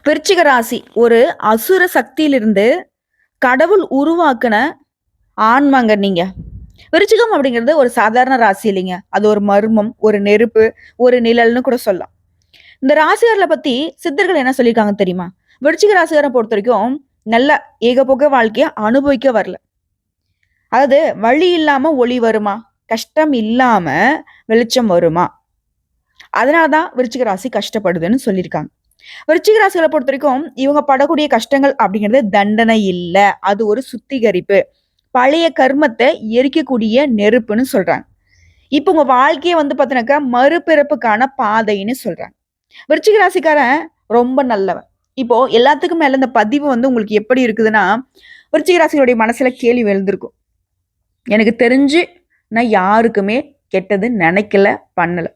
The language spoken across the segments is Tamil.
விருச்சிக ராசி ஒரு அசுர சக்தியிலிருந்து கடவுள் உருவாக்குன ஆன்மாங்க நீங்க. விருச்சிகம் அப்படிங்கிறது ஒரு சாதாரண ராசி இல்லைங்க. அது ஒரு மர்மம், ஒரு நெருப்பு, ஒரு நிழல்னு கூட சொல்லலாம். இந்த ராசிகாரல பத்தி சித்தர்கள் என்ன சொல்லியிருக்காங்க தெரியுமா? விருச்சிக ராசிகாரை பொறுத்த வரைக்கும் நல்ல ஏகபோக வாழ்க்கைய அனுபவிக்க வரல. அதாவது வழி இல்லாம ஒளி வருமா? கஷ்டம் இல்லாம வெளிச்சம் வருமா? அதனாலதான் விருச்சிக ராசி கஷ்டப்படுதுன்னு சொல்லியிருக்காங்க. விருச்சிக ராசிகளை பொறுத்த வரைக்கும் இவங்க படக்கூடிய கஷ்டங்கள் அப்படிங்கிறது தண்டனை இல்ல. அது ஒரு சுத்திகரிப்பு. பழைய கர்மத்தை எரிக்கக்கூடிய நெருப்புன்னு சொல்றாங்க. இப்ப உங்க வாழ்க்கைய பாத்தீங்கன்னாக்கா மறுபிறப்புக்கான பாதைன்னு சொல்றாங்க. விருச்சிக ராசிக்காரன் ரொம்ப நல்லவன். இப்போ எல்லாத்துக்கும் மேல இந்த பதிவு உங்களுக்கு எப்படி இருக்குதுன்னா, விருச்சிக ராசிகளுடைய மனசுல கேள்வி எழுந்திருக்கும். எனக்கு தெரிஞ்சு நான் யாருக்குமே கெட்டது நினைக்கல, பண்ணல.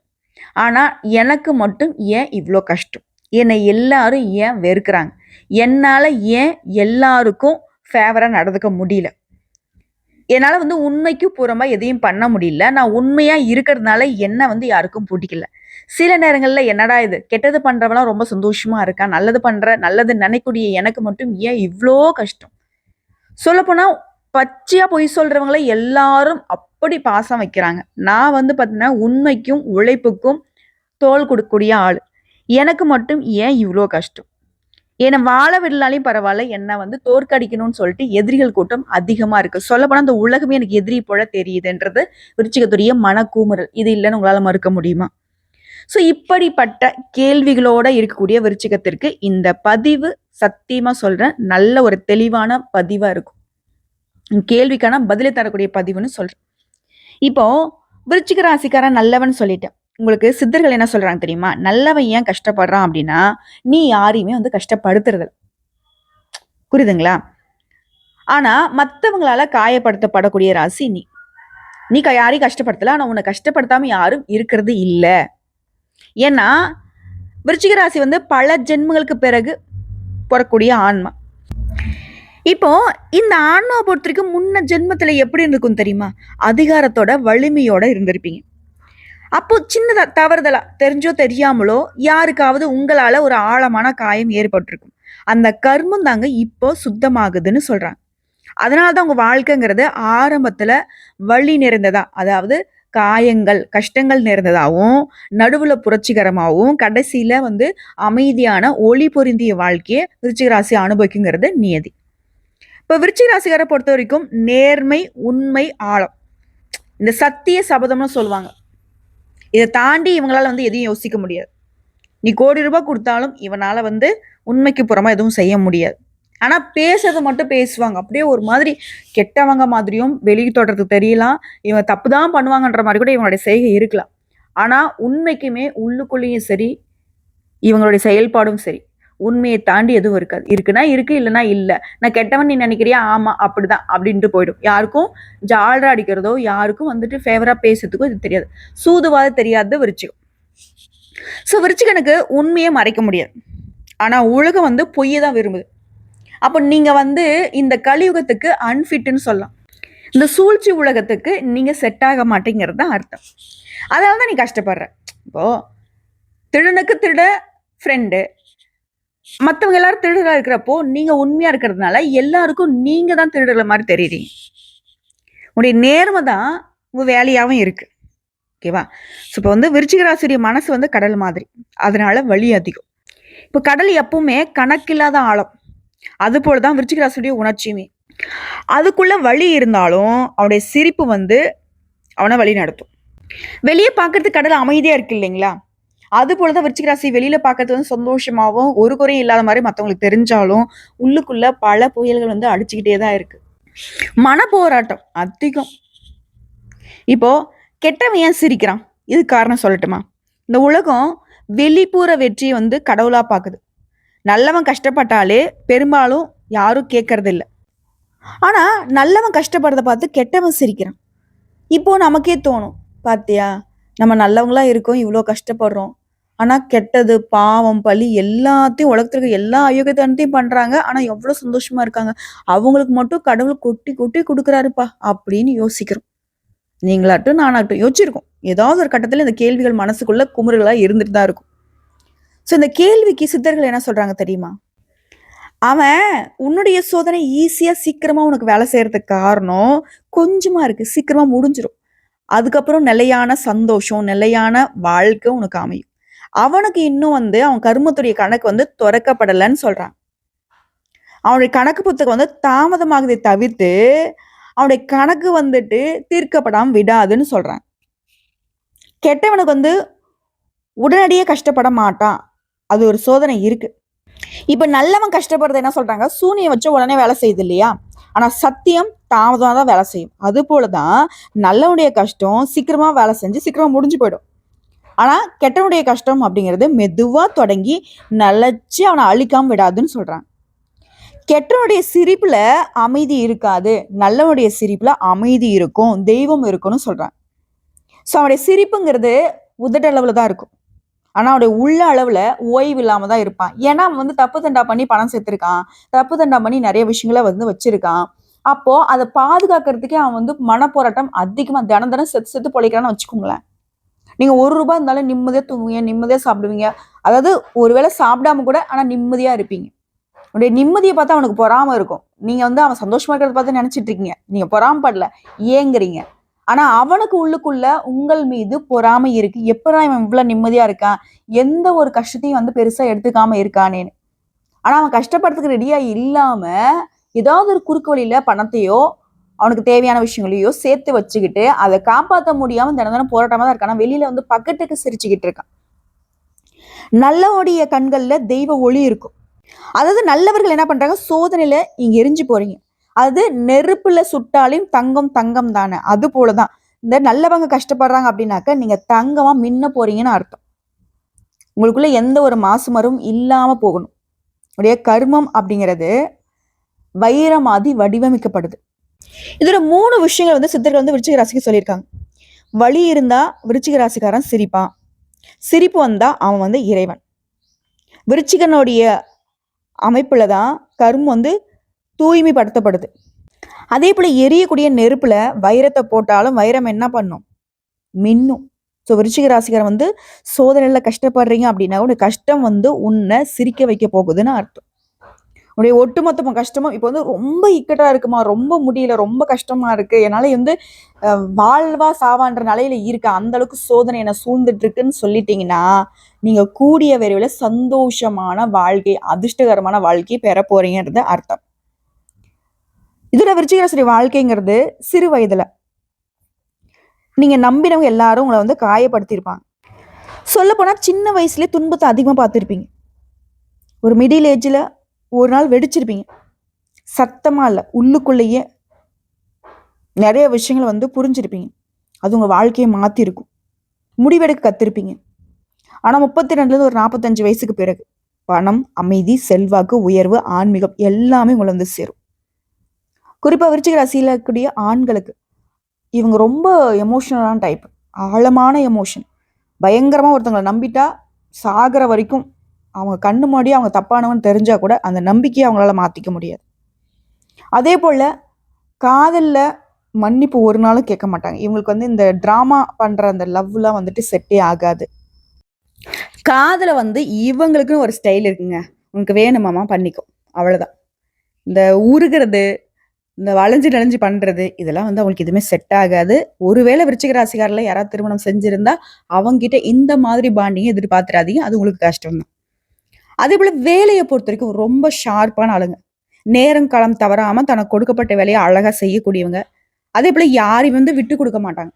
ஆனா எனக்கு மட்டும் ஏன் இவ்ளோ கஷ்டம்? என்னை எல்லாரும் ஏன் வெறுக்கிறாங்க? என்னால ஏன் எல்லாருக்கும் ஃபேவரா நடந்துக்க முடியல? என்னால உண்மைக்கு புறம்பா எதையும் பண்ண முடியல. நான் உண்மையா இருக்கிறதுனால என்ன யாருக்கும் பிடிக்கல. சில நேரங்கள்ல என்னடா இது? கெட்டது பண்றவன்லாம் ரொம்ப சந்தோஷமா இருக்கான். நல்லது நினைக்கக்கூடிய எனக்கு மட்டும் ஏன் இவ்ளோ கஷ்டம்? சொல்லப்போனா பச்சையா பொய் சொல்றவங்கள எல்லாரும் அப்படி பாசம் வைக்கிறாங்க. நான் பார்த்தீங்கன்னா, உண்மைக்கும், உழைப்புக்கும் தோள் கொடுக்கக்கூடிய ஆளு. எனக்கு மட்டும் ஏன் இவ்ளோ கஷ்டம்? என்ன வாழ விடலாலையும் பரவாயில்ல. என்ன தோற்கடிக்கணும்னு சொல்லிட்டு எதிரிகள் கூட்டம் அதிகமா இருக்கு. சொல்லப்போனா இந்த உலகமே எனக்கு எதிரி போல தெரியுதுன்றது விருச்சிகத்துடைய மனக்கூமுறல். இது இல்லைன்னு உங்களால மறுக்க முடியுமா? ஸோ இப்படிப்பட்ட கேள்விகளோட இருக்கக்கூடிய விருச்சிகத்திற்கு இந்த பதிவு சத்தியமா சொல்றேன், நல்ல ஒரு தெளிவான பதிவா இருக்கும். கேள்விக்கான பதிலை தரக்கூடிய பதிவுன்னு சொல்றேன். இப்போ விருச்சிக ராசிக்காரன் நல்லவன் சொல்லிட்டேன். உங்களுக்கு சித்தர்கள் என்ன சொல்றாங்க தெரியுமா? நல்லவன் ஏன் கஷ்டப்படுறான் அப்படின்னா, நீ யாரையுமே கஷ்டப்படுத்துறது. புரியுதுங்களா? ஆனா மத்தவங்களால காயப்படுத்தப்படக்கூடிய ராசி நீ. நீ யாரையும் கஷ்டப்படுத்தல. ஆனா உன்னை கஷ்டப்படுத்தாம யாரும் இருக்கிறது இல்ல. ஏன்னா விருச்சிக ராசி பல ஜென்மங்களுக்கு பிறகு பொறக்கூடிய ஆன்மா. இப்போ இந்த ஆன்மாவை பொறுத்த வரைக்கும் முன்ன ஜென்மத்துல எப்படி இருந்திருக்கும் தெரியுமா? அதிகாரத்தோட வலிமையோட இருந்திருப்பீங்க. அப்போ சின்னதா தவறுதலா தெரிஞ்சோ தெரியாமலோ யாருக்காவது உங்களால ஒரு ஆழமான காயம் ஏற்பட்டிருக்கும். அந்த கர்மம் தாங்க இப்போ சுத்தமாகுதுன்னு சொல்றாங்க. அதனாலதான் உங்க வாழ்க்கைங்கிறது ஆரம்பத்துல வலி நிறைந்ததா, அதாவது காயங்கள், கஷ்டங்கள் நிறைந்ததாகவும், நடுவுல புரட்சிகரமாகவும், கடைசியில அமைதியான ஒளி பொருந்திய வாழ்க்கையை விருச்சிக ராசி அனுபவிக்குங்கிறது நியதி. இப்ப விருச்சிக ராசிகாரை பொறுத்த வரைக்கும் நேர்மை, உண்மை, ஆழம், இந்த சத்திய சபதம்னு சொல்லுவாங்க. இதை தாண்டி இவங்களால எதையும் யோசிக்க முடியாது. நீ கோடி ரூபாய் கொடுத்தாலும் இவனால உண்மைக்கு புறமா எதுவும் செய்ய முடியாது. ஆனா பேசுறது மட்டும் பேசுவாங்க. அப்படியே ஒரு மாதிரி கெட்டவங்க மாதிரியும் வெளியே தொடர்றதுக்கு தெரியலாம். இவங்க தப்புதான் பண்ணுவாங்கன்ற மாதிரி கூட இவங்களுடைய செய்கை இருக்கலாம். ஆனா உண்மைக்குமே உள்ளுக்குள்ளேயும் சரி, இவங்களுடைய செயல்பாடும் சரி, உண்மையை தாண்டி எதுவும் இருக்காது. இருக்குன்னா இருக்கு, இல்லைன்னா இல்லை. நான் கெட்டவன் நீ நினைக்கிறியா? ஆமா அப்படிதான் அப்படின்ட்டு போயிடும். யாருக்கும் ஜாலரா அடிக்கிறதோ, யாருக்கும் ஃபேவரா பேசுறதுக்கோ இது தெரியாது. சூதுவாத தெரியாத விருச்சிகம். ஸோ விருச்சிகனுக்கு உண்மையை மறைக்க முடியாது. ஆனா உலகம் பொய்யை தான் விரும்புது. அப்போ நீங்க இந்த கலியுகத்துக்கு அன்ஃபிட்னு சொல்லலாம். இந்த சூழ்ச்சி உலகத்துக்கு நீங்க செட் ஆக மாட்டேங்கிறது தான் அர்த்தம். அதனால தான் நீ கஷ்டப்படுற. இப்போ திருடனுக்கு திருட ஃப்ரெண்டு, மற்றவங்க எல்லாரும் திருடரா இருக்கிறப்போ நீங்க உண்மையா இருக்கிறதுனால எல்லாருக்கும் நீங்க தான் திருடுற மாதிரி தெரியுறீங்க. உங்களுடைய நேர்மை தான் உங்க வேலையாகவும் இருக்கு. ஓகேவா? ஸோ இப்போ விருச்சிக ராசியுடைய மனசு கடல் மாதிரி. அதனால வலி அதிகம். இப்போ கடல் எப்பவுமே கணக்கில்லாத ஆழம். அது போலதான் விருச்சிக ராசியுடைய உணர்ச்சியுமே. அதுக்குள்ள வலி இருந்தாலும் அவனுடைய சிரிப்பு அவனை வழி நடத்தும். வெளியே பார்க்கறதுக்கு கடல் அமைதியா இருக்கு இல்லைங்களா? அது போலதான் விருச்சிக ராசி வெளியில பார்க்கறது சந்தோஷமாவும் ஒரு குறையும் இல்லாத மாதிரி மற்றவங்களுக்கு தெரிஞ்சாலும் உள்ளுக்குள்ள பல புயல்கள் அடிச்சுக்கிட்டே தான் இருக்கு. மன போராட்டம் அதிகம். இப்போ கெட்டவன் ஏன் சிரிக்கிறான்? இது காரணம் சொல்லட்டுமா? இந்த உலகம் வெளிப்புற வெற்றியை கடவுளா பாக்குது. நல்லவன் கஷ்டப்பட்டாலே பெரும்பாலும் யாரும் கேட்கறது இல்லை. ஆனா நல்லவன் கஷ்டப்படுறத பார்த்து கெட்டவன் சிரிக்கிறான். இப்போ நமக்கே தோணும், பாத்தியா நம்ம நல்லவங்களா இருக்கோம், இவ்வளோ கஷ்டப்படுறோம். ஆனா கெட்டது, பாவம், பழி எல்லாத்தையும் உலகத்துல எல்லா அயோக்கியத்தனத்தையும் பண்றாங்க. ஆனா எவ்வளவு சந்தோஷமா இருக்காங்க. அவங்களுக்கு மட்டும் கடவுள் கொட்டி கொட்டி கொடுக்குறாருப்பா அப்படின்னு யோசிக்கிறோம். நீங்களாட்டும் நானாகட்டும் யோசிச்சிருக்கோம். ஏதாவது ஒரு கட்டத்துல இந்த கேள்விகள் மனசுக்குள்ள குமுறலா இருந்துட்டு தான் இருக்கும். ஸோ இந்த கேள்விக்கு சித்தர்கள் என்ன சொல்றாங்க தெரியுமா? அவன் உன்னுடைய சோதனை ஈஸியா சீக்கிரமா உனக்கு வேலை செய்யறதுக்கு காரணம் கொஞ்சமா இருக்கு. சீக்கிரமா முடிஞ்சிரும். அதுக்கப்புறம் நிலையான சந்தோஷம், நிலையான வாழ்க்கை உனக்கு அமையும். அவனுக்கு இன்னும் அவன் கர்மத்துடைய கணக்கு தொறக்கப்படலன்னு சொல்றான். அவனுடைய கணக்கு புத்தகம் தாமதமாகுதே தவிர்த்து, அவனுடைய கணக்கு தீர்க்கப்படாம விடாதுன்னு சொல்றான். கெட்டவனுக்கு உடனடியே கஷ்டப்பட மாட்டான். அது ஒரு சோதனை இருக்கு. இப்ப நல்லவன் கஷ்டப்படுறது என்ன சொல்றாங்க? சூனியம் வச்சு உடனே வேலை செய்யுது இல்லையா? ஆனா சத்தியம் தாமதமா தான் வேலை செய்யும். அது போலதான் நல்லவனுடைய கஷ்டம் சீக்கிரமா வேலை செஞ்சு சீக்கிரமா முடிஞ்சு போயிடும். ஆனா கெட்டவனுடைய கஷ்டம் அப்படிங்கிறது மெதுவா தொடங்கி நிலைச்சு அவனை அழிக்காம விடாதுன்னு சொல்றாங்க. கெட்டவனுடைய சிரிப்புல அமைதி இருக்காது, நல்லவனுடைய சிரிப்புல அமைதி இருக்கும், தெய்வம் இருக்கும்னு சொல்றாங்க. ஸோ அவனுடைய சிரிப்புங்கிறது உதட்டளவுல தான் இருக்கும். ஆனா அவனுடைய உள்ள அளவுல ஓய்வு இல்லாம தான் இருப்பான். ஏன்னா அவன் தப்பு தண்டா பண்ணி பணம் சேர்த்திருக்கான், தப்பு தண்டா பண்ணி நிறைய விஷயங்களை வச்சிருக்கான். அப்போ அதை பாதுகாக்கிறதுக்கே அவன் மனப்போராட்டம் அதிகமா தினம் தினம் செத்து செத்து பொழைக்கிறான்னு வச்சுக்கோங்களேன். நீங்க ₹1 இருந்தாலும் நிம்மதியா தூங்குவீங்க, நிம்மதியா சாப்பிடுவீங்க. அதாவது ஒருவேளை சாப்பிடாம கூட ஆனா நிம்மதியா இருப்பீங்க. உடைய நிம்மதியை பார்த்தா அவனுக்கு பொறாம இருக்கும். நீங்க அவன் சந்தோஷமா இருக்கிறத பார்த்து நினைச்சிட்டு இருக்கீங்க. நீங்க பொறாமப்படல, ஏங்குறீங்க. ஆனா அவனுக்கு உள்ளுக்குள்ள உங்கள் மீது பொறாமை இருக்கு. எப்பதான் இவன் இவ்வளவு நிம்மதியா இருக்கான், எந்த ஒரு கஷ்டத்தையும் பெருசா எடுத்துக்காம இருக்கானேன்னு. ஆனா அவன் கஷ்டப்படுறதுக்கு ரெடியா இல்லாம ஏதாவது ஒரு குறுக்கு வழியில பணத்தையோ அவனுக்கு தேவையான விஷயங்களையோ சேர்த்து வச்சுக்கிட்டு அதை காப்பாற்ற முடியாம தினம் தினம் போராட்டமா தான் இருக்கான். வெளியில பக்கத்துக்கு சிரிச்சுக்கிட்டு இருக்கான். நல்லவனுடைய கண்கள்ல தெய்வ ஒளி இருக்கும். அதாவது நல்லவர்கள் என்ன பண்றாங்க? சோதனையில நீங்க எரிஞ்சு போறீங்க. அது நெருப்புல சுட்டாலும் தங்கம் தங்கம் தானே. அது போலதான் இந்த நல்லவங்க கஷ்டப்படுறாங்க அப்படின்னாக்க நீங்க தங்கமா மின்ன போறீங்கன்னு அர்த்தம். உங்களுக்குள்ள எந்த ஒரு மாசு மரும் இல்லாம போகணும். உடைய கர்மம் அப்படிங்கிறது வைரமாதி வடிவமைக்கப்படுது. இதுல 3 விஷயங்கள் சித்தர்கள் விருச்சிக ராசிக்கு சொல்லியிருக்காங்க. வலி இருந்தா விருச்சிக ராசிக்காரன் சிரிப்பான், சிரிப்பு வந்தா அவன் இறைவன். விருச்சிகனுடைய அமைப்புல தான் கர்மம் தூய்மைப்படுத்தப்படுது. அதே போல எரியக்கூடிய நெருப்புல வைரத்தை போட்டாலும் வைரம் என்ன பண்ணும்? மின்னும். ஸோ விருச்சிக ராசிக்காரன் சோதனையில கஷ்டப்படுறீங்க அப்படின்னா உடைய கஷ்டம் உன்னை சிரிக்க வைக்க போகுதுன்னு அர்த்தம். உடைய ஒட்டுமொத்த கஷ்டமும் இப்போ ரொம்ப இக்கட்டா இருக்குமா, ரொம்ப முடியல, ரொம்ப கஷ்டமா இருக்கு, என்னால வாழ்வா சாவான்ற நிலையில இருக்க, அந்த அளவுக்கு சோதனை என்ன சூழ்ந்துட்டு இருக்குன்னு சொல்லிட்டீங்கன்னா நீங்க கூடிய விரைவில் சந்தோஷமான வாழ்க்கை, அதிர்ஷ்டகரமான வாழ்க்கை பெற போறீங்கன்றது அர்த்தம். இதுல விருச்சிக ராசி வாழ்க்கைங்கிறது சிறு வயதுல நீங்க நம்பினவங்க எல்லாரும் உங்களை காயப்படுத்தியிருப்பாங்க. சொல்ல போனா சின்ன வயசுலயே துன்பத்தை அதிகமா பார்த்துருப்பீங்க. ஒரு மிடில் ஏஜ்ல ஒரு நாள் வெடிச்சிருப்பீங்க. சத்தமா இல்ல, உள்ளுக்குள்ளேயே நிறைய விஷயங்களை புரிஞ்சிருப்பீங்க. அது உங்க வாழ்க்கையை மாத்திருக்கும். முடிவெடுக்க கத்திருப்பீங்க. ஆனா 32ல ஒரு 45 வயசுக்கு பிறகு பணம், அமைதி, செல்வாக்கு, உயர்வு, ஆன்மீகம் எல்லாமே உங்களை சேரும். குறிப்பா விருச்சிக ராசியில இருக்கக்கூடிய ஆண்களுக்கு இவங்க ரொம்ப எமோஷனலான டைப். ஆழமான எமோஷன். பயங்கரமா ஒருத்தவங்களை நம்பிட்டா சாகிற வரைக்கும் அவங்க கண்ணு முன்னாடியே அவங்க தப்பானவன் தெரிஞ்சா கூட அந்த நம்பிக்கையை அவங்களால மாத்திக்க முடியாது. அதே போல காதல்ல மன்னிப்பு ஒரு நாளும் கேட்க மாட்டாங்க. இவங்களுக்கு இந்த டிராமா பண்ற அந்த லவ்லாம் செட்டே ஆகாது. காதல இவங்களுக்குன்னு ஒரு ஸ்டைல் இருக்குங்க. உனக்கு வேணுமாமா பண்ணிக்கும், அவ்வளவுதான். இந்த உருகிறது, இந்த வளைஞ்சு நெளிஞ்சு பண்றது, இதெல்லாம் அவங்களுக்கு எதுவுமே செட் ஆகாது. ஒருவேளை விருச்சிக ராசிக்காரில் யாராவது திருமணம் செஞ்சிருந்தா அவங்ககிட்ட இந்த மாதிரி பாண்டிங்க எதிர்பார்த்துறாதீங்க. அது உங்களுக்கு கஷ்டம் தான். அதே போல வேலையை பொறுத்த வரைக்கும் ரொம்ப ஷார்ப்பான ஆளுங்க. நேரம் காலம் தவறாம தனக்கு கொடுக்கப்பட்ட வேலையை அழகா செய்யக்கூடியவங்க. அதே போல யாரையும் விட்டு கொடுக்க மாட்டாங்க.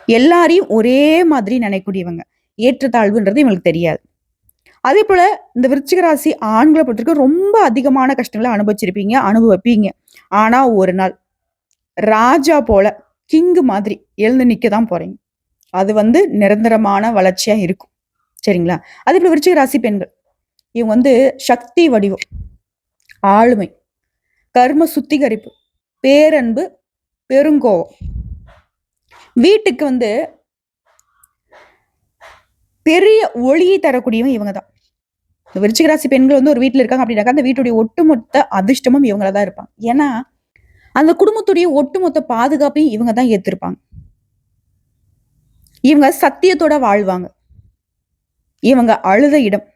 எல்லாரையும் ஒரே மாதிரி நினைக்கக்கூடியவங்க. ஏற்றத்தாழ்வுன்றது இவங்களுக்கு தெரியாது. அதே போல இந்த விருச்சிக ராசி ஆண்களை பொறுத்தவரைக்கும் ரொம்ப அதிகமான கஷ்டங்களை அனுபவிப்பீங்க. ஆனா ஒரு நாள் ராஜா போல கிங்கு மாதிரி எழுந்து நிக்கதான் போறீங்க. அது நிரந்தரமான வளர்ச்சியா இருக்கும். சரிங்களா? அதே போல விருச்சிக ராசி பெண்கள் இவங்க சக்தி வடிவம், ஆளுமை, கர்ம சுத்திகரிப்பு, பேரன்பு, பெருங்கோவம். வீட்டுக்கு பெரிய ஒளியை தரக்கூடியவங்க இவங்க தான். விருச்சிக ராசி பெண்கள் ஒரு வீட்டுல இருக்காங்க அப்படின்னாக்கா அந்த வீட்டுடைய ஒட்டுமொத்த அதிர்ஷ்டமும் இவங்கள தான் இருப்பாங்க. ஏன்னா அந்த குடும்பத்துடைய ஒட்டுமொத்த பாதுகாப்பையும் இவங்க தான் ஏத்திருப்பாங்க. இவங்க சத்தியத்தோட வாழ்வாங்க. இவங்க அழுத இடம்.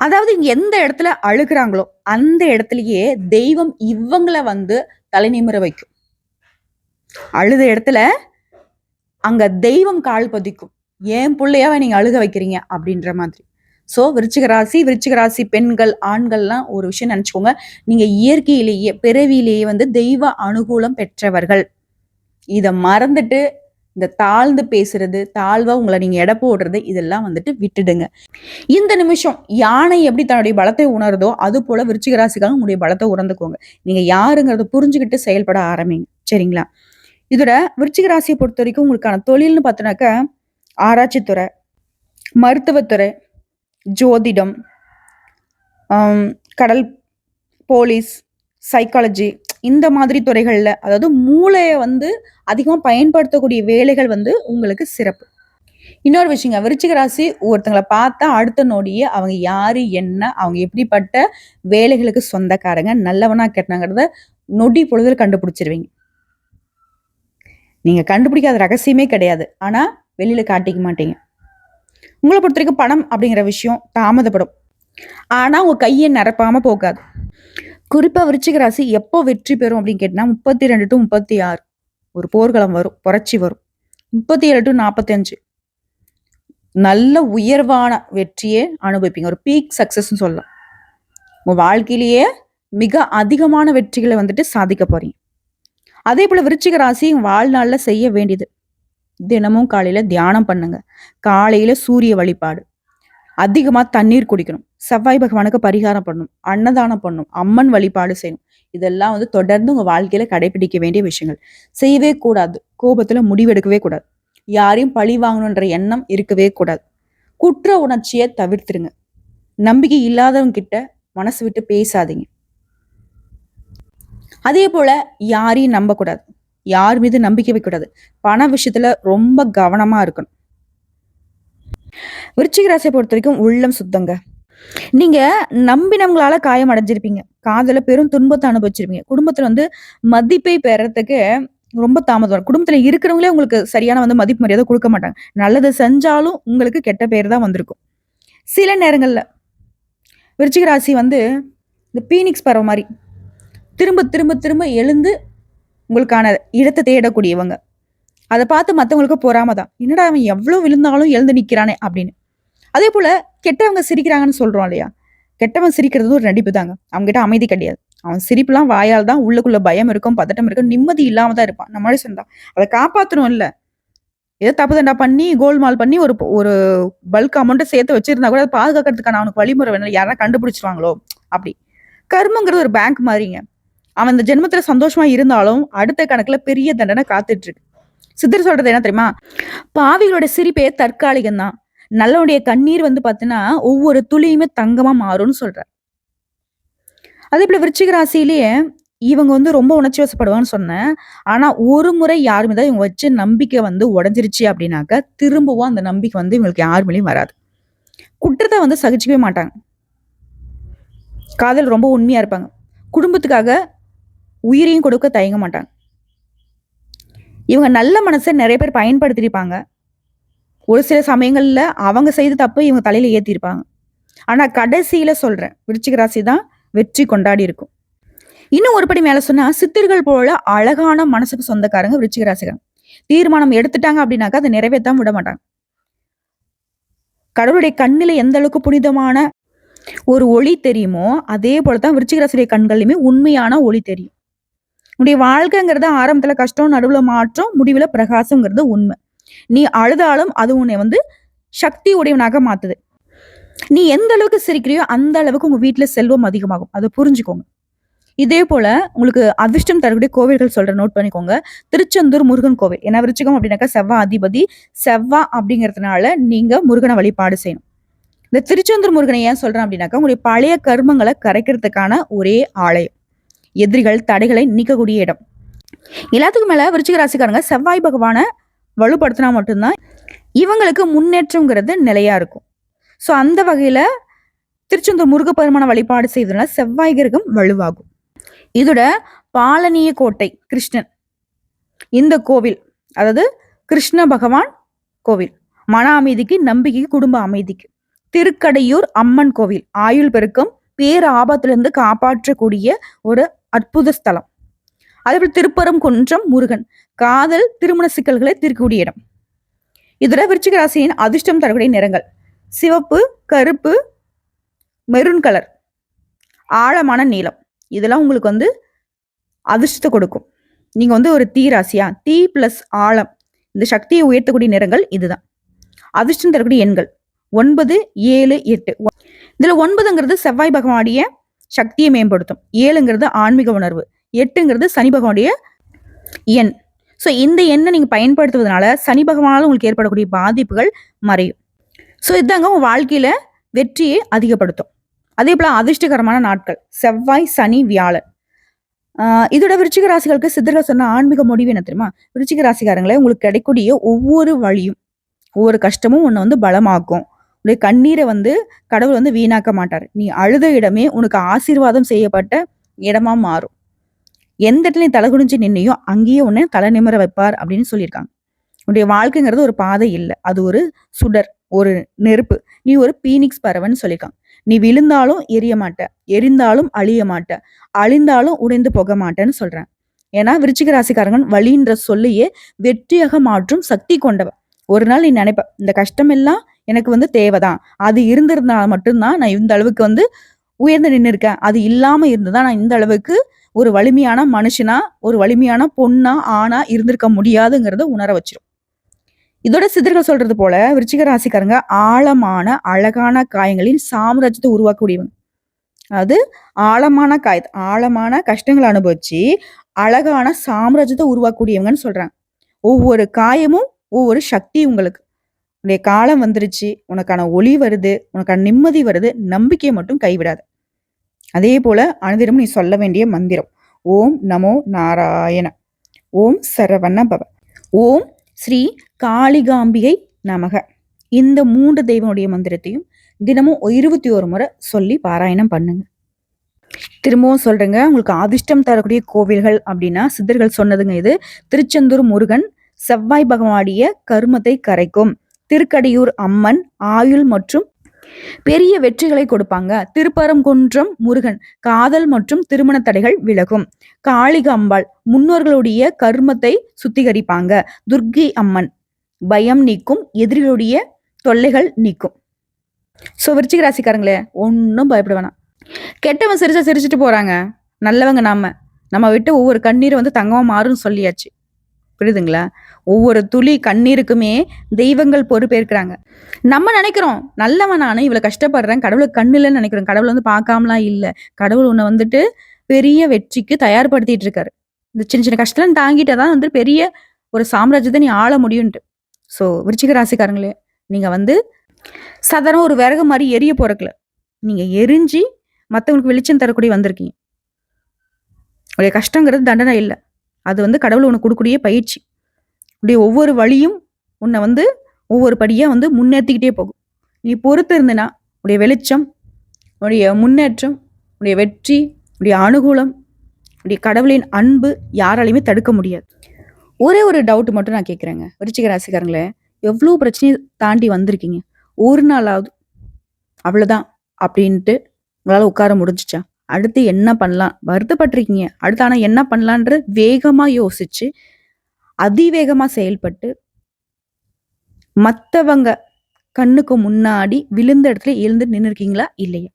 அதாவது இங்க எந்த இடத்துல அழுகுறாங்களோ அந்த இடத்துலயே தெய்வம் இவங்கள வந்து தலை நிமிர வைக்கும். அழுத இடத்துல அங்க தெய்வம் கால் பதிக்கும். ஏன் பிள்ளையாவ நீங்க அழுக வைக்கிறீங்க அப்படின்ற மாதிரி. ஸோ விருச்சிக ராசி பெண்கள், ஆண்கள்லாம் ஒரு விஷயம் நினைச்சுக்கோங்க. நீங்க இயற்கையிலேயே பிறவியிலேயே வந்து தெய்வ அனுகூலம் பெற்றவர்கள். இத மறந்துட்டு இந்த தாழ்ந்து பேசுறது, தாழ்வா உங்களை நீங்க எடை போடுறது, இதெல்லாம் வந்துட்டு விட்டுடுங்க. இந்த நிமிஷம் யானை எப்படி தன்னுடைய பலத்தை உணருதோ அது போல விருச்சிக ராசிக்காக உங்களுடைய பலத்தை உணர்ந்துக்கோங்க. நீங்க யாருங்கிறத புரிஞ்சுக்கிட்டு செயல்பட ஆரம்பிங்க. சரிங்களா? இதோட விருச்சிக ராசியை பொறுத்த வரைக்கும் உங்களுக்கான தொழில்னு பார்த்தோன்னாக்க ஆராய்ச்சித்துறை, மருத்துவத்துறை, ஜோதிடம், கடல், போலீஸ், சைக்காலஜி, இந்த மாதிரி துறைகள்ல, அதாவது மூளையை வந்து அதிகமா பயன்படுத்தக்கூடிய வேலைகள் வந்து உங்களுக்கு சிறப்பு. இன்னொரு விஷயங்க, விருச்சிக ராசி ஒருத்தங்கள பார்த்தா அடுத்த நொடியே அவங்க யாரு, என்ன, அவங்க எப்படிப்பட்ட வேலைகளுக்கு சொந்தக்காரங்க, நல்லவனா கெட்டனாங்கிறத நொடி பொழுதுல கண்டுபிடிச்சிருவீங்க. நீங்க கண்டுபிடிக்காத ரகசியமே கிடையாது. ஆனா வெளியில காட்டிக்க மாட்டீங்க. உங்களை பொறுத்த வரைக்கும் பணம் அப்படிங்கிற விஷயம் தாமதப்படும். ஆனா உங்க கையை நிரப்பாம போகாது. குறிப்பா விருச்சிக ராசி எப்போ வெற்றி பெறும் அப்படின்னு கேட்டா 32 to 36 ஒரு போர்க்களம் வரும், புரட்சி வரும். 37 to 45 நல்ல உயர்வான வெற்றியே அனுபவிப்பீங்க. ஒரு பீக் சக்சஸ் சொல்லலாம். உங்க வாழ்க்கையிலேயே மிக அதிகமான வெற்றிகளை வந்துட்டு சாதிக்க போறீங்க. அதே போல விருச்சிக ராசி வாழ்நாள்ல செய்ய வேண்டியது, தினமும் காலையில தியானம் பண்ணுங்க. காலையில சூரிய வழிபாடு, அதிகமா தண்ணீர் குடிக்கணும், செவ்வாய் பகவானுக்கு பரிகாரம் பண்ணணும், அன்னதானம் பண்ணணும், அம்மன் வழிபாடு செய்யணும். இதெல்லாம் வந்து தொடர்ந்து உங்க வாழ்க்கையில கடைபிடிக்க வேண்டிய விஷயங்கள். செய்யவே கூடாது. கோபத்துல முடிவெடுக்கவே கூடாது. யாரையும் பழி வாங்கணுன்ற எண்ணம் இருக்கவே கூடாது. குற்ற உணர்ச்சியை தவிர்த்துருங்க. நம்பிக்கை இல்லாதவங்க கிட்ட மனசு விட்டு பேசாதீங்க. அதே போல யாரையும் நம்பக்கூடாது. யார் மீது நம்பிக்கை வைக்கக்கூடாது. பண விஷயத்துல ரொம்ப கவனமா இருக்கணும். விருச்சிக ராசியை பொறுத்த வரைக்கும் உள்ளம் சுத்தங்க. நீங்க நம்பினவங்களால காயம் அடைஞ்சிருப்பீங்க. காதல பெரும் துன்பத்தை அனுபவிச்சிருப்பீங்க. குடும்பத்துல வந்து மதிப்பை பெறறதுக்கு ரொம்ப தாமதம் வரும். குடும்பத்துல இருக்கிறவங்களே உங்களுக்கு சரியான வந்து மதிப்பு மரியாதை கொடுக்க மாட்டாங்க. நல்லது செஞ்சாலும் உங்களுக்கு கெட்ட பேர் தான் வந்திருக்கும். சில நேரங்கள்ல விருச்சிக ராசி வந்து இந்த பீனிக்ஸ் பறவை மாதிரி திரும்ப திரும்ப திரும்ப எழுந்து உங்களுக்கான இடத்தை தேடக்கூடியவங்க. அதை பார்த்து மற்றவங்களுக்கு பொறாம தான். என்னடா அவன் எவ்வளவு விழுந்தாலும் எழுந்து நிக்கிறானே அப்படின்னு. அதே போல கெட்டவங்க சிரிக்கிறாங்கன்னு சொல்றோம் இல்லையா? கெட்டவன் சிரிக்கிறது ஒரு நடிப்பு தாங்க. அவங்க கிட்ட அமைதி கிடையாது. அவன் சிரிப்புலாம் வாயால் தான், உள்ளுக்குள்ள பயம் இருக்கும், பதட்டம் இருக்கும், நிம்மதி இல்லாம தான் இருப்பான். நம்ம மனுஷன் தான். அதை காப்பாற்றணும் இல்ல. ஏதோ தப்பு தண்டா பண்ணி கோல்மால் பண்ணி ஒரு ஒரு பல்க் அமௌண்ட்டை சேர்த்து வச்சிருந்தா கூட அதை பாதுகாக்கிறதுக்கான அவனுக்கு வழிமுறை வேணும். யாரா கண்டுபிடிச்சிருவாங்களோ அப்படி. கர்மங்கிறது ஒரு பேங்க் மாதிரிங்க. அவன் இந்த ஜென்மத்துல சந்தோஷமா இருந்தாலும் அடுத்த கணக்குல பெரிய தண்டனை காத்துட்டு இருக்கு. சித்தர் சொல்றது என்ன தெரியுமா? பாவிகளோட சிரிப்பே தற்காலிகம் தான். நல்லவனுடைய கண்ணீர் வந்து பாத்தீங்கன்னா ஒவ்வொரு துளியுமே தங்கமா மாறும்னு சொல்றார். அதே போல விருச்சிக ராசியிலேயே இவங்க வந்து ரொம்ப உணர்ச்சி வசப்படுவான்னு சொன்னேன். ஆனா ஒரு முறை யார் மீதாவது இவங்க வச்ச நம்பிக்கை வந்து உடைஞ்சிருச்சு அப்படின்னாக்க திரும்பவும் அந்த நம்பிக்கை வந்து இவங்களுக்கு யார் மேலேயும் வராது. குற்றத்தை வந்து சகிச்சுக்கவே மாட்டாங்க. காதல் ரொம்ப உண்மையா இருப்பாங்க. குடும்பத்துக்காக உயிரையும் கொடுக்க தயங்க மாட்டாங்க. இவங்க நல்ல மனசை நிறைய பேர் பயன்படுத்திருப்பாங்க. ஒரு சில சமயங்கள்ல அவங்க செய்த தப்பு இவங்க தலையில ஏத்திருப்பாங்க. ஆனா கடைசியில சொல்றேன், விருச்சிக ராசி தான் வெற்றி கொண்டாடி இருக்கும். இன்னும் ஒரு படி மேல சொன்னா, சித்தர்கள் போல அழகான மனசுக்கு சொந்தக்காரங்க விருச்சிக ராசிக்காரங்க. தீர்மானம் எடுத்துட்டாங்க அப்படின்னாக்கா அதை நிறைவேற்றாம விட மாட்டாங்க. கடவுளுடைய கண்ணில எந்த அளவுக்கு புனிதமான ஒரு ஒளி தெரியுமோ அதே போலதான் விருச்சிக ராசியுடைய கண்கள்லயுமே உண்மையான ஒளி தெரியும். உன்னுடைய வாழ்க்கைங்கிறது ஆரம்பத்துல கஷ்டம், நடுவுல மாற்றம், முடிவுல பிரகாசம்ங்கிறது உண்மை. நீ அழுதாலும் அது உன்னை வந்து சக்தி உடையவனாக மாத்துது. நீ எந்த அளவுக்கு சிரிக்கிறியோ அந்த அளவுக்கு உங்க வீட்டுல செல்வம் அதிகமாகும். அதை புரிஞ்சுக்கோங்க. இதே போல உங்களுக்கு அதிர்ஷ்டம் தரக்கூடிய கோவில்கள் சொல்ற நோட் பண்ணிக்கோங்க. திருச்செந்தூர் முருகன் கோவில். ஏன்னா விருச்சிகம் அப்படின்னாக்கா செவ்வாய் அதிபதி. செவ்வாய் அப்படிங்கிறதுனால நீங்க முருகனை வழிபாடு செய்யணும். இந்த திருச்செந்தூர் முருகனை ஏன் சொல்றேன் அப்படின்னாக்கா உங்களுடைய பழைய கர்மங்களை கரைக்கிறதுக்கான ஒரே ஆலயம். எதிரிகள் தடைகளை நீக்கக்கூடிய இடம். எல்லாத்துக்கும் மேல விருச்சிக ராசிக்காரங்க செவ்வாய் பகவானை வலுப்படுத்தினா மட்டும்தான் இவங்களுக்கு முன்னேற்றம்ங்கிறது நிலையா இருக்கும். ஸோ அந்த வகையில திருச்செந்தூர் முருகப்பெருமான வழிபாடு செய்ததுனால செவ்வாய் கிரகம் வலுவாகும். இதோட பாலனிய கோட்டை கிருஷ்ணன் இந்த கோவில், அதாவது கிருஷ்ண பகவான் கோவில், மன அமைதிக்கு, நம்பிக்கைக்கு, குடும்ப அமைதிக்கு. திருக்கடையூர் அம்மன் கோவில் ஆயுள் பெருக்கம், பேர் ஆபத்திலிருந்து காப்பாற்றக்கூடிய ஒரு அற்புத ஸ்தலம். அதேபோல் திருப்பரங்குன்றம் முருகன் காதல் திருமண சிக்கல்களை தீர்க்கக்கூடிய இடம். இதோட விருச்சிக ராசியின் அதிர்ஷ்டம் தரக்கூடிய நிறங்கள் சிவப்பு, கருப்பு, மெரூன் கலர், ஆழமான நீலம். இதெல்லாம் உங்களுக்கு வந்து அதிர்ஷ்டத்தை கொடுக்கும். நீங்க வந்து ஒரு தீ ராசியா, தீ பிளஸ் ஆழம், இந்த சக்தியை உயர்த்தக்கூடிய நிறங்கள் இதுதான். அதிர்ஷ்டம் தரக்கூடிய எண்கள் 9, 7, 8. இதுல 9ங்கிறது செவ்வாய் பகவானுடைய சக்தியை மேம்படுத்தும். 7ங்கிறது ஆன்மீக உணர்வு. 8ங்கிறது சனி பகவானுடைய எண். ஸோ இந்த எண்ணை நீங்க பயன்படுத்துவதனால சனி பகவானால உங்களுக்கு ஏற்படக்கூடிய பாதிப்புகள் மறையும். ஸோ இதாங்க உங்க வாழ்க்கையில வெற்றியை அதிகப்படுத்தும். அதே போல அதிர்ஷ்டகரமான நாட்கள் செவ்வாய், சனி, வியாழன். இதோட விருச்சிக ராசிகளுக்கு சித்தர்கள் சொன்ன ஆன்மீக முடிவு என்ன தெரியுமா? விருச்சிக ராசிக்காரங்களே, உங்களுக்கு கிடைக்கூடிய ஒவ்வொரு வழியும், ஒவ்வொரு கஷ்டமும் உன்னை வந்து பலமாக்கும். உன்னுடைய கண்ணீரை வந்து கடவுள் வந்து வீணாக்க மாட்டார். நீ அழுத இடமே உனக்கு ஆசீர்வாதம் செய்யப்பட்ட இடமா மாறும். எந்த இடத்துல நீ தலை குனிஞ்சு நின்னையோ அங்கேயே உன்னை தலை நிமிர வைப்பார் அப்படின்னு சொல்லியிருக்காங்க. உன்னுடைய வாழ்க்கைங்கிறது ஒரு பாதை இல்லை, அது ஒரு சுடர், ஒரு நெருப்பு. நீ ஒரு பீனிக்ஸ் பறவைன்னு சொல்லியிருக்காங்க. நீ விழுந்தாலும் எரிய மாட்ட, எரிந்தாலும் அழிய மாட்ட, அழிந்தாலும் உடைந்து போக மாட்டேன்னு சொல்றேன். ஏன்னா விருச்சிக ராசிக்காரங்க வழின்ற சொல்லையே வெற்றியாக மாற்றும் சக்தி கொண்டவ. ஒரு நாள் நீ நினைப்ப, இந்த கஷ்டம் எல்லாம் எனக்கு வந்து தேவைதான், அது இருந்திருந்தா மட்டும்தான் நான் இந்த அளவுக்கு வந்து உயர்ந்து நின்று இருக்கேன், அது இல்லாம இருந்துதான் நான் இந்த அளவுக்கு ஒரு வலிமையான மனுஷனா, ஒரு வலிமையான பொண்ணா, ஆணா இருந்திருக்க முடியாதுங்கிறத உணர வச்சிரும். இதோட சித்தர்கள் சொல்றது போல விருச்சிக ராசிக்காரங்க ஆழமான அழகான காயங்களின் சாம்ராஜ்யத்தை உருவாக்கக்கூடியவங்க. அது ஆழமான ஆழமான கஷ்டங்களை அனுபவிச்சு அழகான சாம்ராஜ்யத்தை உருவாக்கக்கூடியவங்கன்னு சொல்றாங்க. ஒவ்வொரு காயமும் ஒவ்வொரு சக்தி. உங்களுக்கு உடைய காலம் வந்துருச்சு, உனக்கான ஒளி வருது, உனக்கான நிம்மதி வருது, நம்பிக்கையை மட்டும் கைவிடாது. அதே போல அனுதினமும் நீ சொல்ல வேண்டிய மந்திரம் ஓம் நமோ நாராயண, ஓம் சரவண பவ, ஓம் ஸ்ரீ காளிகாம்பிகை நமக. இந்த 3 தெய்வனுடைய மந்திரத்தையும் தினமும் 21 முறை சொல்லி பாராயணம் பண்ணுங்க. திரும்பவும் சொல்றேங்க, உங்களுக்கு அதிர்ஷ்டம் தரக்கூடிய கோவில்கள் அப்படின்னா சித்தர்கள் சொன்னதுங்க இது. திருச்செந்தூர் முருகன் செவ்வாய் பகவானுடைய கருமத்தை கரைக்கும். திருக்கடையூர் அம்மன் ஆயுள் மற்றும் பெரிய வெற்றிகளை கொடுப்பாங்க. திருப்பரங்குன்றம் முருகன் காதல் மற்றும் திருமண தடைகள் விலகும். காளிக அம்பாள் முன்னோர்களுடைய கர்மத்தை சுத்திகரிப்பாங்க. துர்க்கி அம்மன் பயம் நீக்கும், எதிரிகளுடைய தொல்லைகள் நீக்கும். ஸோ விருச்சிக ராசிக்காரங்களே, ஒன்றும் பயப்பட வேணாம். கெட்டவன் சிரிச்சிட்டு போறாங்க, நல்லவங்க நம்ம விட்டு ஒவ்வொரு கண்ணீரை வந்து தங்கமா மாறுன்னு சொல்லியாச்சு. புரியுதுங்களா? ஒவ்வொரு துளி கண்ணீருக்குமே தெய்வங்கள் பொறுப்பேற்கிறாங்க. நம்ம நினைக்கிறோம் நல்லவன் நானும் இவ்வளவு கஷ்டப்படுறேன், கடவுளுக்கு கண்ணு இல்லைன்னு நினைக்கிறோம். கடவுள் வந்து பார்க்காமலாம் இல்லை. கடவுள் உன்னை வந்துட்டு பெரிய வெற்றிக்கு தயார்படுத்திட்டு இருக்காரு. இந்த சின்ன சின்ன கஷ்டம் தாங்கிட்டதான் வந்து பெரிய ஒரு சாம்ராஜ்யத்தை நீ ஆள முடியும்ட்டு. ஸோ விருச்சிக ராசிக்காரங்களே, நீங்க வந்து சாதாரண ஒரு விறகு மாதிரி எரிய போறக்கல, நீங்க எரிஞ்சு மற்றவங்களுக்கு வெளிச்சம் தரக்கூடிய வந்திருக்கீங்க. உடைய கஷ்டங்கிறது தண்டனை இல்லை, அது வந்து கடவுள் உனக்கு கொடுக்கக்கூடிய பயிற்சி. உடைய ஒவ்வொரு வழியும் உன்னை வந்து ஒவ்வொரு படியா வந்து முன்னேற்றிக்கிட்டே போகும். நீ பொறுத்து இருந்தனா உடைய வெளிச்சம், உடைய முன்னேற்றம், உடைய வெற்றி, உடைய அனுகூலம், உடைய கடவுளின் அன்பு யாராலையுமே தடுக்க முடியாது. ஒரே ஒரு டவுட் மட்டும் நான் கேட்குறேங்க, விருச்சிக ராசிக்காரங்களே, எவ்வளோ பிரச்சனையை தாண்டி வந்திருக்கீங்க, ஒரு நாளாவது அவ்வளோதான் அப்படின்ட்டு உங்களால் உட்கார முடிஞ்சிச்சா? அடுத்து என்ன பண்ணலாம் வருத்தப்பட்டிருக்கீங்க, அடுத்து ஆனால் என்ன பண்ணலான்ற வேகமாக யோசிச்சு அதிவேகமாக செயல்பட்டு மற்றவங்க கண்ணுக்கு முன்னாடி விழுந்த இடத்துல எழுந்து நின்று இருக்கீங்களா இல்லையா?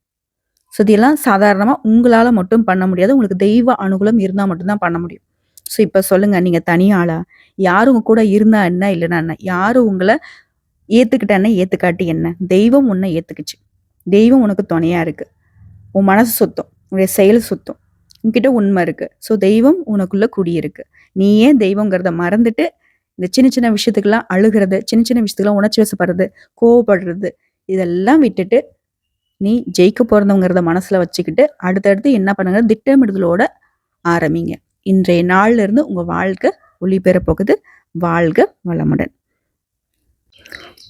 ஸோ இதெல்லாம் சாதாரணமாக உங்களால் மட்டும் பண்ண முடியாது, உங்களுக்கு தெய்வ அனுகூலம் இருந்தால் மட்டும்தான் பண்ண முடியும். ஸோ இப்போ சொல்லுங்க, நீங்கள் தனியாளா? யாரும் உங்க கூட இருந்தா என்ன, இல்லைன்னா என்ன? யாரும் உங்களை ஏற்றுக்கிட்ட என்ன, ஏற்றுக்காட்டி என்ன? தெய்வம் உன்னை ஏற்றுக்குச்சு. தெய்வம் உனக்கு துணையா இருக்கு. உன் மனசு சுத்தம், உன்னுடைய செயல் சுத்தம், உன்கிட்ட உண்மை இருக்கு. ஸோ தெய்வம் உனக்குள்ள குடியிருக்கு. நீ ஏன் தெய்வங்கிறத மறந்துட்டு இந்த சின்ன சின்ன விஷயத்துக்கெல்லாம் அழுகிறது, சின்ன சின்ன விஷயத்துக்கெல்லாம் உணர்ச்சி வசப்படுறது, கோவப்படுறது, இதெல்லாம் விட்டுட்டு நீ ஜெயிக்க போறவங்கிறத மனசுல வச்சுக்கிட்டு அடுத்தடுத்து என்ன பண்ணுங்க, திட்டமிடுதலோட ஆரம்பிங்க. இன்றைய நாள்ல இருந்து உங்க வாழ்க்கை ஒளி பெற போகுது. வாழ்க வளமுடன்.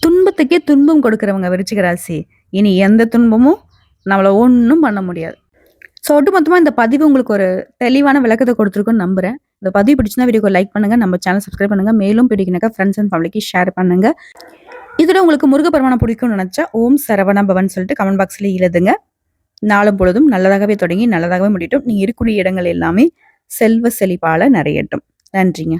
துன்பத்துக்கே துன்பம் கொடுக்கிறவங்க விருச்சிக ராசி, இனி எந்த துன்பமும் நம்மளை ஒன்றும் பண்ண முடியாது. ஸோ ஒட்டுமொத்தமாக இந்த பதிவு உங்களுக்கு ஒரு தெளிவான விளக்கத்தை கொடுத்துருக்குன்னு நம்புறேன். இந்த பதிவு பிடிச்சிருந்தா வீடியோக்கு லைக் பண்ணுங்க, நம்ம சேனல் சப்ஸ்கிரைப் பண்ணுங்க, மேலும் பிடிக்கினாக்கா ஃப்ரெண்ட்ஸ் அண்ட் ஃபேமிலிக்கு ஷேர் பண்ணுங்க. இதோட உங்களுக்கு முருகப்பெருமானை பிடிக்கும்னு நினைச்சா ஓம் சரவண பவன் சொல்லிட்டு கமெண்ட் பாக்ஸ்ல எழுதுங்க. நாளும் பொழுதும் நல்லதாகவே தொடங்கி நல்லதாகவே முடியட்டும். நீங்க இருக்கக்கூடிய இடங்கள் எல்லாமே செல்வ செழிப்பால நிறையட்டும். நன்றிங்க.